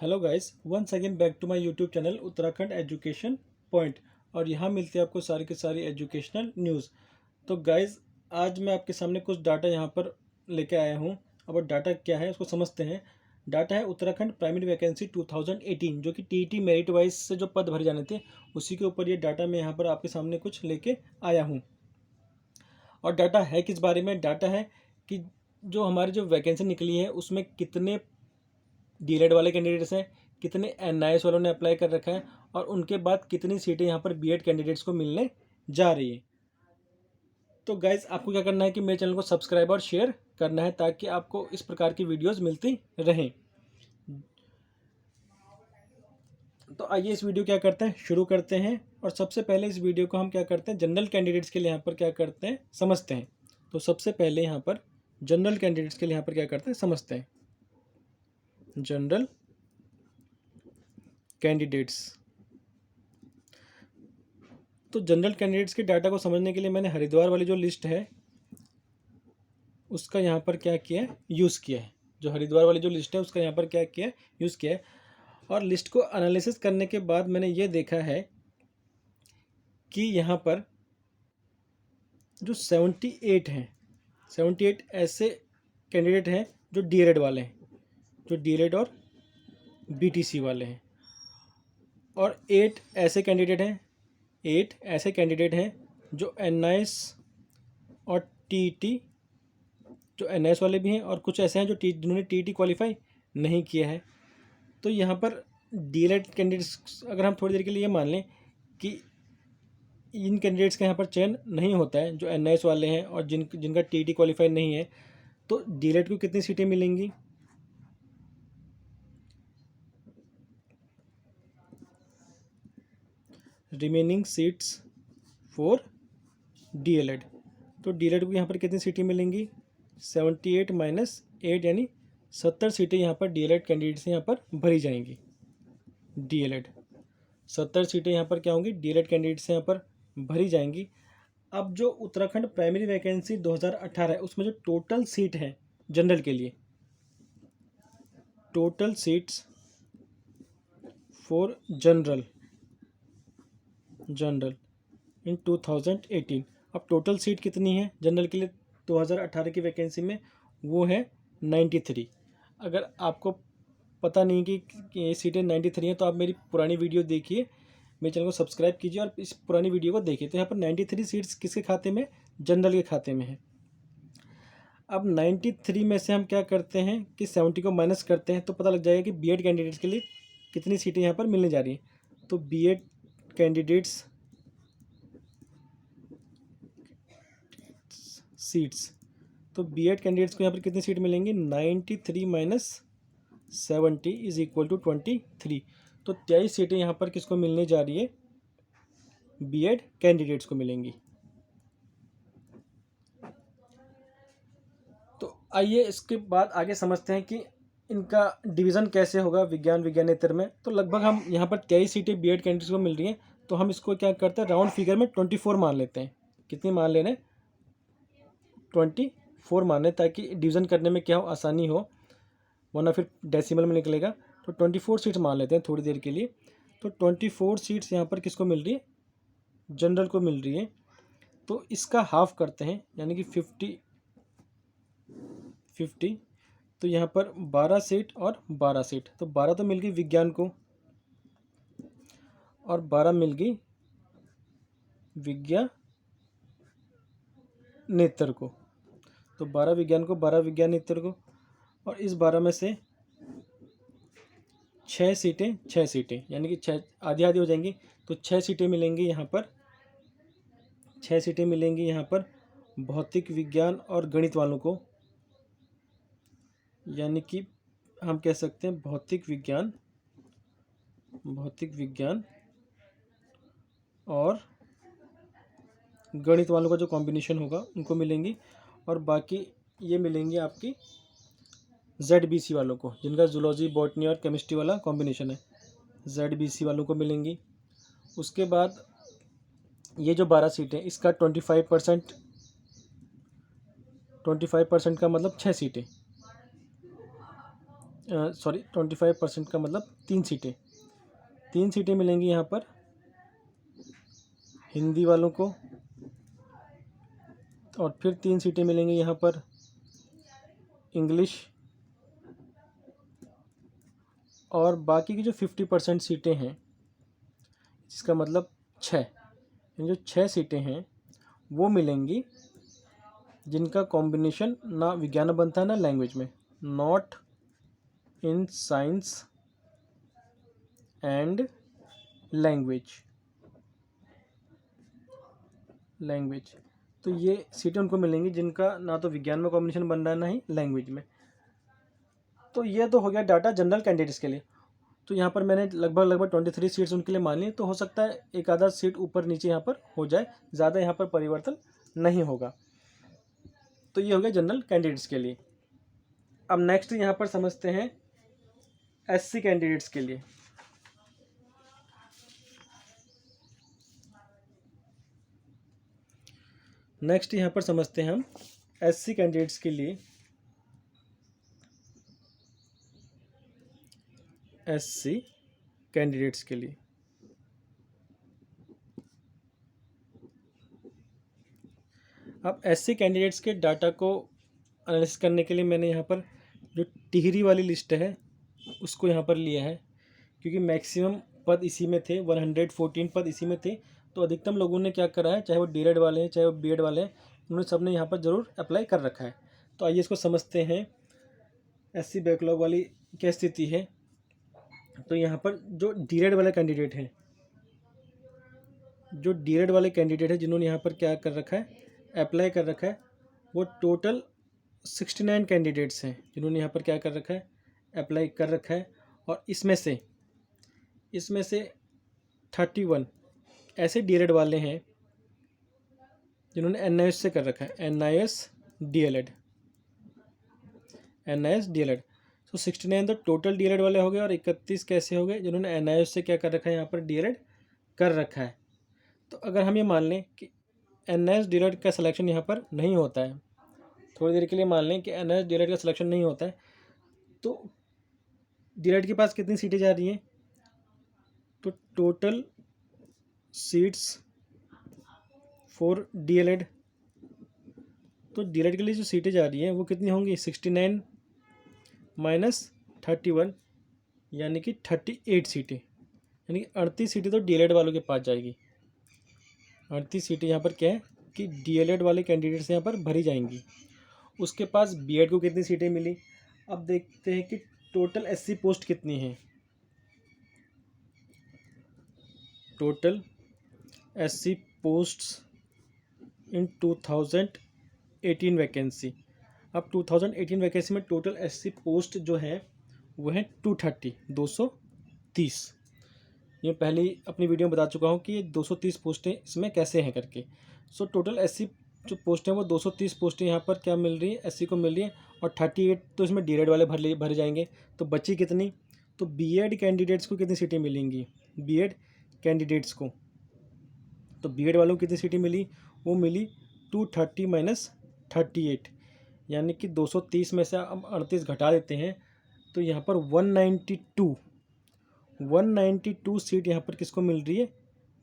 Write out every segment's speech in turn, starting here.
Hello guys, once again back to my YouTube channel Uttarakhand education point. और यहाँ मिलती है आपको सारी की सारी एजुकेशनल न्यूज़। तो गाइस, आज मैं आपके सामने कुछ डाटा यहाँ पर लेके आया हूँ। अब वो डाटा क्या है उसको समझते हैं। डाटा है उत्तराखंड प्राइमरी वैकेंसी 2018, जो कि टीईटी मेरिट वाइज से जो पद भरे जाने थे उसी के ऊपर ये डाटा मैं यहाँ पर आपके सामने कुछ लेके आया हूँ। और डाटा है किस बारे में? डाटा है कि जो हमारी जो वैकेंसी निकली है उसमें कितने डीएलएड वाले कैंडिडेट्स हैं, कितने एनआईएस वालों ने अप्लाई कर रखा है और उनके बाद कितनी सीटें यहाँ पर बीएड कैंडिडेट्स को मिलने जा रही है। तो गाइज, आपको क्या करना है कि मेरे चैनल को सब्सक्राइब और शेयर करना है ताकि आपको इस प्रकार की वीडियोस मिलती रहें। तो आइए इस वीडियो क्या करते हैं, शुरू करते हैं। और सबसे पहले इस वीडियो को हम क्या करते हैं, जनरल कैंडिडेट्स के लिए यहाँ पर क्या करते हैं समझते हैं। तो सबसे पहले यहाँ पर जनरल कैंडिडेट्स के लिए यहाँ पर क्या करते हैं समझते हैं। जनरल कैंडिडेट्स, तो जनरल कैंडिडेट्स के डाटा को समझने के लिए मैंने हरिद्वार वाली जो लिस्ट है उसका यहाँ पर क्या किया है, यूज़ किया है। जो हरिद्वार वाली जो लिस्ट है उसका यहाँ पर क्या किया है, यूज़ किया है। और लिस्ट को एनालिसिस करने के बाद मैंने ये देखा है कि यहाँ पर जो 78 हैं, 78 ऐसे कैंडिडेट हैं जो डीएलएड वाले हैं, जो डीएलएड और बीटीसी वाले हैं। और 8 ऐसे कैंडिडेट हैं, 8 ऐसे कैंडिडेट हैं जो एनआईएस और टीईटी, जो एनआईएस वाले भी हैं और कुछ ऐसे हैं जो जिन्होंने टीईटी क्वालिफाई नहीं किया है। तो यहाँ पर डीएलएड कैंडिडेट्स, अगर हम थोड़ी देर के लिए ये मान लें कि इन कैंडिडेट्स का यहाँ पर चयन नहीं होता है, जो एनआईएस वाले हैं और जिनका टीईटी क्वालिफाई नहीं है, तो डीएलएड को कितनी सीटें मिलेंगी? Remaining seats for DElEd. तो डीएलएड को यहाँ पर कितनी सीटें मिलेंगी? 78 माइनस 8 यानी 70 सीटें यहाँ पर डीएलएड कैंडिडेट से यहाँ पर भरी जाएंगी। डीएलएड 70 सीटें यहाँ पर क्या होंगी, डीएलएड कैंडिडेट से यहाँ पर भरी जाएंगी। अब जो उत्तराखंड प्राइमरी वैकेंसी 2018 है उसमें जो टोटल सीट है जनरल के लिए, total seats for general in 2018, अब टोटल सीट कितनी है जनरल के लिए 2018 की वैकेंसी में? वो है 93। अगर आपको पता नहीं कि ये सीटें 93 हैं तो आप मेरी पुरानी वीडियो देखिए, मेरे चैनल को सब्सक्राइब कीजिए और इस पुरानी वीडियो को देखिए। तो यहाँ पर 93 सीट्स किसके खाते में? जनरल के खाते में है। अब 93 में से हम क्या करते हैं कि 70 को माइनस करते हैं तो पता लग जाएगा कि बीएड कैंडिडेट्स के लिए कितनी सीटें यहाँ पर मिलने जा रही हैं। तो बीएड कैंडिडेट्स सीट्स, तो बीएड कैंडिडेट्स को यहाँ पर कितनी सीट मिलेंगी? 93 माइनस 70 इज इक्वल टू 23। तो 23 सीटें यहाँ पर किसको मिलने जा रही है? बीएड कैंडिडेट्स को मिलेंगी। तो आइए इसके बाद आगे समझते हैं कि इनका डिवीज़न कैसे होगा विज्ञान विज्ञानेतर में। तो लगभग हम यहाँ पर 23 सीटें बीएड कैंडिडेट्स को मिल रही हैं, तो हम इसको क्या करते हैं, राउंड फिगर में 24 मान लेते हैं। कितनी मान लेना है? 24 मान लें, ताकि डिवीज़न करने में क्या हो, आसानी हो, वरना फिर डेसिमल में निकलेगा। तो 24 सीट्स मान लेते हैं थोड़ी देर के लिए। तो 24 सीट्स यहाँ पर किसको मिल रही है? जनरल को मिल रही है। तो इसका हाफ करते हैं यानी कि 50। तो यहाँ पर 12 सीट और 12 सीट, तो 12 तो मिल गई विज्ञान को और 12 मिल गई विज्ञानेतर को। तो 12 विज्ञान को, 12 विज्ञानेतर को, और इस 12 में से 6 सीटें यानी कि 6 आधी आधी हो जाएंगी। तो 6 सीटें मिलेंगी यहाँ पर, 6 सीटें मिलेंगी यहाँ पर भौतिक विज्ञान और गणित वालों को, यानी कि हम कह सकते हैं भौतिक विज्ञान और गणित वालों का जो कॉम्बिनेशन होगा उनको मिलेंगी। और बाकी ये मिलेंगी आपकी ZBC वालों को, जिनका जूलॉजी बॉटनी और केमिस्ट्री वाला कॉम्बिनेशन है, ZBC वालों को मिलेंगी। उसके बाद ये जो 12 सीटें, इसका 25% का मतलब 6 सीटें, सॉरी 25% का मतलब 3 सीटें मिलेंगी यहाँ पर हिंदी वालों को, और फिर 3 सीटें मिलेंगी यहाँ पर इंग्लिश, और बाकी की जो 50% सीटें हैं, जिसका मतलब 6, जो 6 सीटें हैं वो मिलेंगी जिनका कॉम्बिनेशन ना विज्ञान में बनता है ना लैंग्वेज में, not in science and language. तो ये सीटें उनको मिलेंगी जिनका ना तो विज्ञान में कॉम्बिनेशन बन रहा है ना ही लैंग्वेज में। तो ये तो हो गया डाटा जनरल कैंडिडेट्स के लिए। तो यहाँ पर मैंने लगभग 23 सीट्स उनके लिए मान ली, तो हो सकता है एक आधा सीट ऊपर नीचे यहाँ पर हो जाए, ज़्यादा यहाँ पर परिवर्तन नहीं होगा। तो ये हो गया जनरल कैंडिडेट्स के लिए। अब नेक्स्ट यहाँ पर समझते हैं एससी कैंडिडेट्स के लिए। नेक्स्ट यहाँ पर समझते हैं हम एससी कैंडिडेट्स के लिए। एससी कैंडिडेट्स के लिए अब एससी कैंडिडेट्स के डाटा को एनालिसिस करने के लिए मैंने यहाँ पर जो टिहरी वाली लिस्ट है उसको यहाँ पर लिया है, क्योंकि मैक्सिमम पद इसी में थे, 114 पद इसी में थे। तो अधिकतम लोगों ने क्या करा है, चाहे वो डीएड वाले हैं चाहे वो बीएड वाले हैं, उन्होंने सब ने यहाँ पर ज़रूर अप्लाई कर रखा है। तो आइए इसको समझते हैं एससी बैकलॉग वाली क्या स्थिति है। तो यहाँ पर जो डीएड वाले कैंडिडेट हैं, जिन्होंने यहाँ पर क्या कर रखा है, अप्लाई कर रखा है, वो टोटल 69 कैंडिडेट्स हैं जिन्होंने यहाँ पर क्या कर रखा है, अप्लाई कर रखा है। और इसमें से 31 ऐसे डीएलएड वाले हैं जिन्होंने एनआईएस से कर रखा है, एनआईएस डीएलएड। तो 69 तो टोटल डीएलएड वाले हो गए, और 31 कैसे हो गए, जिन्होंने एनआईएस से क्या कर रखा है, यहाँ पर डीएलएड कर रखा है। तो अगर हम ये मान लें कि एनआईएस डीएलएड का सिलेक्शन यहाँ पर नहीं होता है, थोड़ी देर के लिए मान लें कि एनआईएस डीएलएड का सिलेक्शन नहीं होता है, तो डीएलएड के पास कितनी सीटें जा रही हैं, तो टोटल सीट्स फॉर डीएलएड, तो डीएलएड के लिए जो सीटें जा रही हैं वो कितनी होंगी, 69 माइनस 31 यानी कि 38 सीटें, यानी कि 38 सीटें तो डीएलएड वालों के पास जाएगी। 38 सीटें यहाँ पर क्या है कि डीएलएड वाले कैंडिडेट्स यहाँ पर भरी जाएंगी। उसके पास बीएड को कितनी सीटें मिली, अब देखते हैं कि टोटल एससी पोस्ट कितनी है। टोटल एससी पोस्ट्स इन 2018 वैकेंसी। अब 2018 वैकेंसी में टोटल एससी पोस्ट जो है वो है 230। ये पहले अपनी वीडियो में बता चुका हूँ कि ये 230 पोस्टें इसमें कैसे हैं करके। सो टोटल एससी जो पोस्ट हैं वो 230 पोस्टें यहाँ पर क्या मिल रही है, एससी को मिल रही है, और 38 तो इसमें डीएड वाले भर जाएंगे। तो बची कितनी, तो बीएड कैंडिडेट्स को कितनी सीटें मिलेंगी, बीएड कैंडिडेट्स को, तो बीएड वालों को कितनी सीटें मिली, वो मिली 230 माइनस 38, यानी कि 230 में से हम 38 घटा देते हैं तो यहाँ पर 192 सीट यहाँ पर किसको मिल रही है,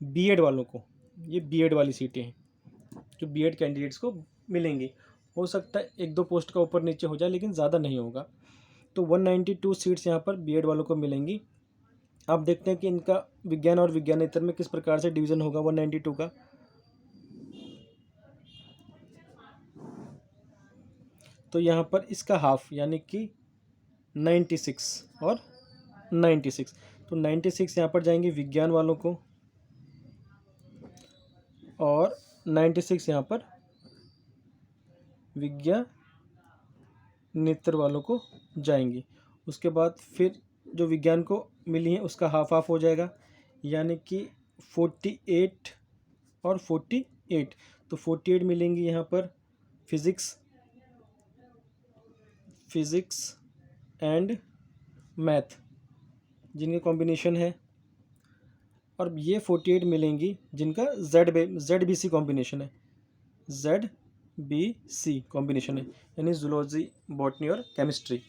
बीएड वालों को। ये बीएड वाली सीटें हैं जो बीएड कैंडिडेट्स को मिलेंगी। हो सकता है 1-2 पोस्ट का ऊपर नीचे हो जाए, लेकिन ज़्यादा नहीं होगा। तो 192 सीट्स यहाँ पर बीएड वालों को मिलेंगी। आप देखते हैं कि इनका विज्ञान और विज्ञानेतर में किस प्रकार से डिवीज़न होगा 192 का। तो यहाँ पर इसका हाफ यानी कि 96 और 96, तो 96 यहाँ पर जाएंगे विज्ञान वालों को, और 96 यहाँ पर विज्ञानेतर वालों को जाएंगी। उसके बाद फिर जो विज्ञान को मिली है उसका हाफ हाफ हो जाएगा, यानी कि 48 और 48, तो 48 मिलेंगी यहाँ पर फिज़िक्स एंड मैथ जिनके कॉम्बिनेशन है, और ये 48 मिलेंगी जिनका ZBC कॉम्बिनेशन है, ZBC कॉम्बिनेशन है, यानी जूलॉजी, बॉटनी और केमिस्ट्री।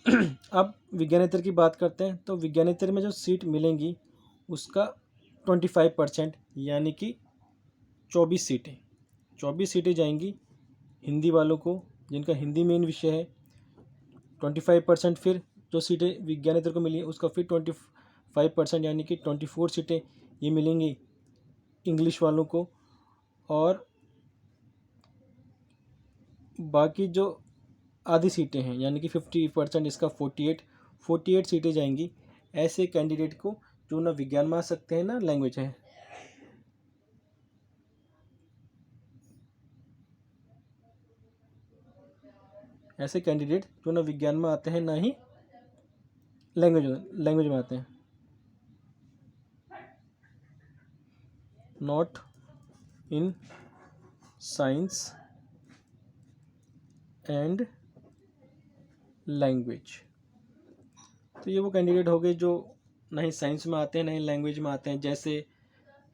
अब विज्ञानेतर की बात करते हैं। तो विज्ञानेतर में जो सीट मिलेंगी उसका 25% यानी कि 24 सीटें जाएंगी हिंदी वालों को, जिनका हिंदी मेन विषय है। 25% फिर जो सीटें विज्ञानेतर को मिली उसका फिर 25% यानी कि 24 सीटें ये मिलेंगी इंग्लिश वालों को। और बाकी जो आधी सीटें हैं यानी कि 50% इसका 48 सीटें जाएंगी ऐसे कैंडिडेट को जो ना विज्ञान में आ सकते हैं ना लैंग्वेज है। ऐसे कैंडिडेट जो ना विज्ञान में आते हैं ना ही लैंग्वेज में आते हैं। Not in science and language. तो ये वो कैंडिडेट हो गए जो ना ही साइंस में आते हैं ना ही लैंग्वेज में आते हैं, जैसे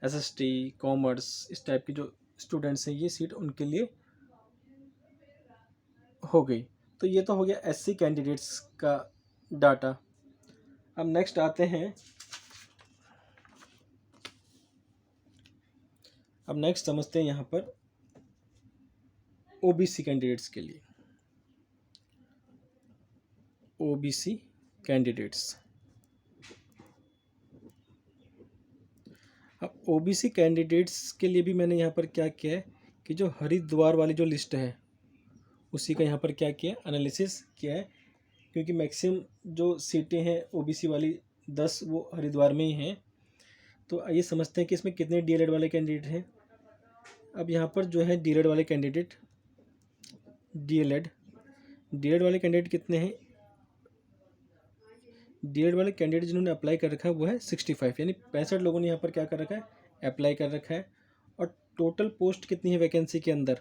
एसएसटी, कॉमर्स, इस टाइप के जो स्टूडेंट्स हैं ये सीट उनके लिए हो गई। तो ये तो हो गया एससी कैंडिडेट्स का डाटा। अब नेक्स्ट आते हैं, अब नेक्स्ट समझते हैं यहाँ पर ओबीसी कैंडिडेट्स के लिए। ओबीसी कैंडिडेट्स, अब ओबीसी कैंडिडेट्स के लिए भी मैंने यहाँ पर क्या किया है कि जो हरिद्वार वाली जो लिस्ट है उसी का यहाँ पर क्या किया, एनालिसिस किया है। क्योंकि मैक्सिमम जो सीटें हैं ओबीसी वाली 10 वो हरिद्वार में ही हैं। तो आइए समझते हैं कि इसमें कितने डीएलएड वाले कैंडिडेट हैं। अब यहाँ पर जो है डीएलएड वाले कैंडिडेट, डीएलएड वाले कैंडिडेट कितने हैं, डीएलएड वाले कैंडिडेट जिन्होंने अप्लाई कर रखा है वो है 65, यानी 65 लोगों ने यहाँ पर क्या कर रखा है, अप्लाई कर रखा है। और टोटल पोस्ट कितनी है वैकेंसी के अंदर,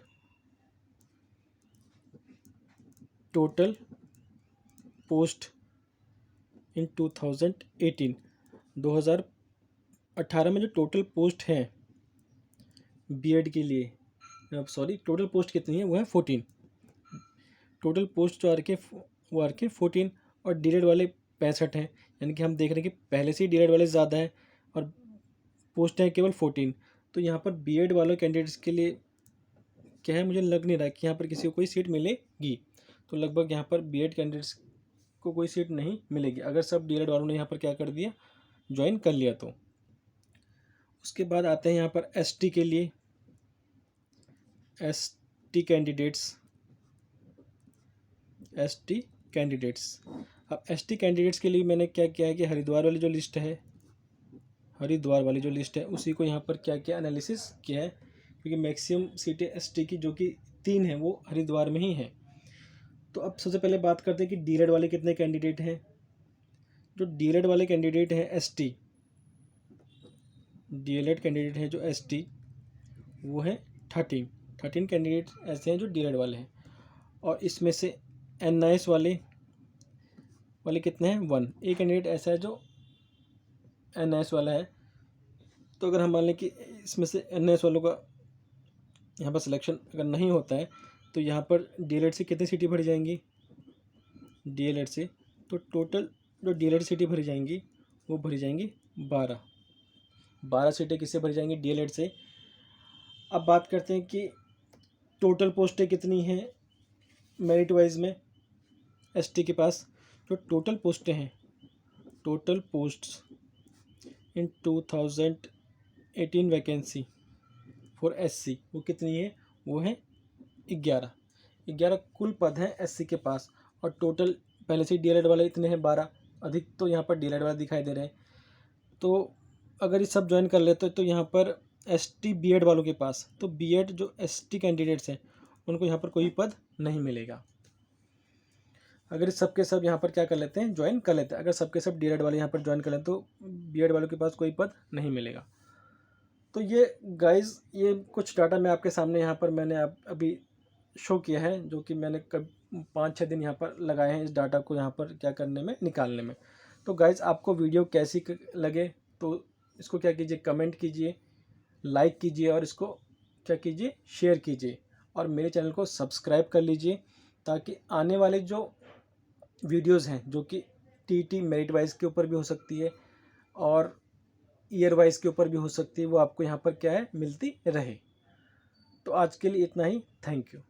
टोटल पोस्ट इन 2018 में जो टोटल पोस्ट हैं बीएड के लिए, सॉरी टोटल पोस्ट कितनी है वो है 14। टोटल पोस्ट जो आ रखे वो आ रखे 14 और डीएलएड वाले 65 हैं। यानी कि हम देख रहे हैं कि पहले से ही डीएलएड वाले ज़्यादा हैं और पोस्ट हैं केवल 14। तो यहाँ पर बीएड वाले कैंडिडेट्स के लिए क्या है, मुझे लग नहीं रहा कि यहाँ पर किसी को कोई सीट मिलेगी। तो लगभग यहाँ पर बीएड कैंडिडेट्स को कोई सीट नहीं मिलेगी अगर सब डीएलएड वालों ने यहाँ पर क्या कर दिया, ज्वाइन कर लिया। तो उसके बाद आते हैं यहाँ पर एसटी के लिए, एसटी कैंडिडेट्स। अब एसटी कैंडिडेट्स के लिए मैंने क्या किया है कि हरिद्वार वाली जो लिस्ट है उसी को यहाँ पर क्या किया, एनालिसिस किया है। क्योंकि मैक्सिमम सीटें एसटी की जो कि 3 हैं वो हरिद्वार में ही हैं। तो अब सबसे पहले बात करते हैं कि डीएलएड वाले कितने कैंडिडेट हैं। जो डीएलएड वाले कैंडिडेट हैं एसटी, डीएलएड कैंडिडेट हैं जो एसटी वो है 13 कैंडिडेट ऐसे हैं जो डीएलएड वाले हैं। और इसमें से एनआईएस वाले कितने हैं, 1। एक कैंडिडेट ऐसा है जो एनआईएस वाला है। तो अगर हम मान लें कि इसमें से एनआईएस वालों का यहाँ पर सिलेक्शन अगर नहीं होता है तो यहाँ पर डीएलएड से कितनी सीटें भरी जाएंगी, डीएलएड से तो टोटल जो डीएलएड सीटें भरी जाएंगी वो भरी जाएंगी 12 सीटें किससे भरी जाएंगी, डीएलएड से। अब बात करते हैं कि टोटल पोस्टें कितनी हैं मेरिट वाइज में एसटी के पास। जो टोटल पोस्टें हैं, total posts in 2018 vacancy for SC वो कितनी है, वो है 11 कुल पद हैं एससी के पास। और टोटल पहले से डीएलएड वाले इतने हैं 12, अधिक तो यहाँ पर डीएलएड वाले दिखाई दे रहे हैं। तो अगर ये सब ज्वाइन कर लेते तो यहाँ पर एसटी बीएड वालों के पास, तो बीएड जो एसटी कैंडिडेट्स हैं उनको यहाँ पर कोई पद नहीं मिलेगा। अगर सब के सब यहाँ पर क्या कर लेते हैं, ज्वाइन कर लेते हैं। अगर सब के सब डीएलएड वाले यहाँ पर ज्वाइन कर लें तो बीएड वालों के पास कोई पद नहीं मिलेगा। तो ये गाइस ये कुछ डाटा मैं आपके सामने यहाँ पर मैंने अभी शो किया है, जो कि मैंने 5-6 दिन यहाँ पर लगाए हैं इस डाटा को यहाँ पर क्या करने में, निकालने में। तो गाइस आपको वीडियो कैसी लगे तो इसको क्या कीजिए, कमेंट कीजिए, लाइक कीजिए और इसको क्या कीजिए, शेयर कीजिए। और मेरे चैनल को सब्सक्राइब कर लीजिए ताकि आने वाले जो वीडियोज़ हैं जो कि टीटी मेरिट वाइज के ऊपर भी हो सकती है और ईयर वाइज के ऊपर भी हो सकती है, वो आपको यहाँ पर क्या है मिलती रहे। तो आज के लिए इतना ही। Thank you.